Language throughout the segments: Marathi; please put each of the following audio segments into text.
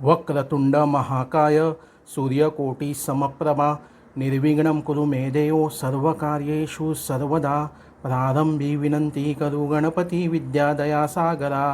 वक्रतुंड महाकाय सूर्यकोटी समप्रभा निर्विघ्नं कुरु मे देव सर्वकार्येषु सर्वदा प्रारंभी विनंती करू गणपती विद्यादया सागरा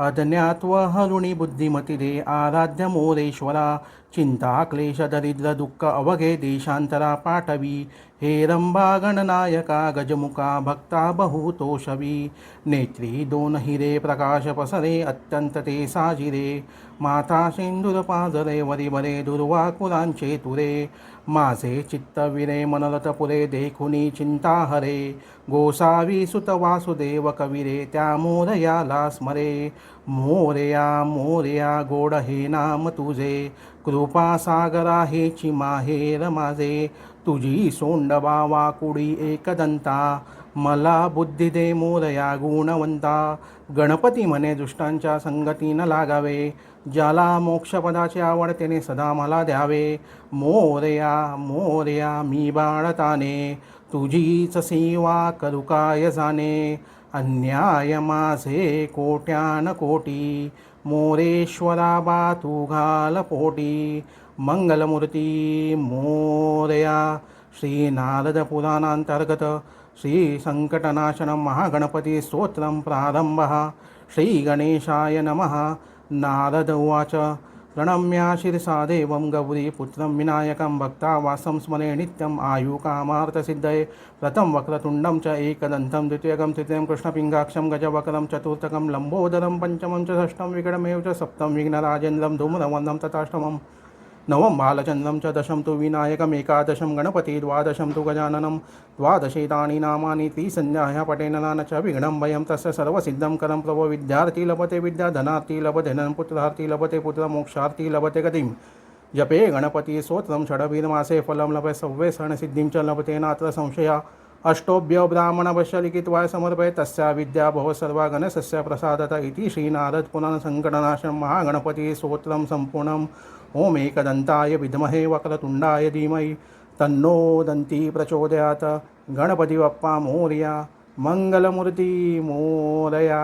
अज्ञात्वहरुणी बुद्धिमतिरे आराध्य मोरेश्वरा चिंता क्लेश दरिद्र दुःख अवघे देशांतरा पाठवी हेरंबा गणनायका गजमुखा भक्ता बहुतोषवी नेत्री दोन हिरे प्रकाश पसरे अत्यंत ते साजिरे माता सिंदूर पाजरे वरिवरे दुर्वाकुलांचे तुरे माझे चित्तविरे मनरत पुरे देखुनी चिंता हरे गोसावी सुत वासुदेव कविरे त्या मोरयाला स्मरे मोरया मोरया गोड हे नाम तुझे कृपा सागरा हेची माहेर माझे तुझी सोंडवा वाकुडी एकदंता मला बुद्धी दे मोरया गुणवंता गणपती म्हणे दुष्टांच्या संगतीनं लागावे ज्याला मोक्षपदाची आवड त्याने सदा मला द्यावे मोरया मोरया मी बाळताने तुझीच सेवा करू काय जाणे अन्याय माझे कोट्यान कोटी मोरेश्वरा बा तू घाल पोटी मंगलमूर्ती मोरया श्री नारद पुराणांतर्गत श्री संकटनाशन महागणपती स्तोत्रम प्रारंभ श्री गणेशाय नमः नारद उवाच प्रणम्या शिरसा देवं गौरीपुत्रं विनायकं भक्तावासं स्मरे नित्यम् आयुकामार्थसिद्धये प्रथम वक्रतुण्डं च एकदन्तं द्वितीयकं तृतीयं कृष्णपिङ्गाक्षं गजवक्त्रं चतुर्थकं लम्बोदरं पञ्चमं च षष्ठं विकटमेव च सप्तं विघ्नराजेन्द्रं धूम्रवर्णं तथाष्टमं नवम बालचन्द्रं च दशम तु विनायकम् एकादशं गणपति द्वादशं तु गजाननं द्वादशेतानि नामानि त्रिसंज्ञाया पठेन न च विघ्नं भयं तस्य सर्वसिद्धं करं प्रभो विद्यार्थी लभते विद्या धनार्थी लभते धनं पुत्रार्थी लभते पुत्र मोक्षार्थी लभते गतिं जपे गणपति स्तोत्रं षडभिर्मासे फलं लभे सव्वे सिद्धिं च लभते नात्र संशया अष्टोभ्य ब्राह्मणवश्य लिखित्वा समर्पये तस्या विद्या भव सर्वा गणसस्य प्रसादत इति श्रीनारद पुराण संकटनाशन महागणपति स्तोत्रं संपूर्णम् ओम एकदंताय विद्महे वक्रतुंडाय धीमहि तन्नो दन्ती प्रचोदयात् गणपति बप्पा मोरया मंगलमूर्ति मोरया।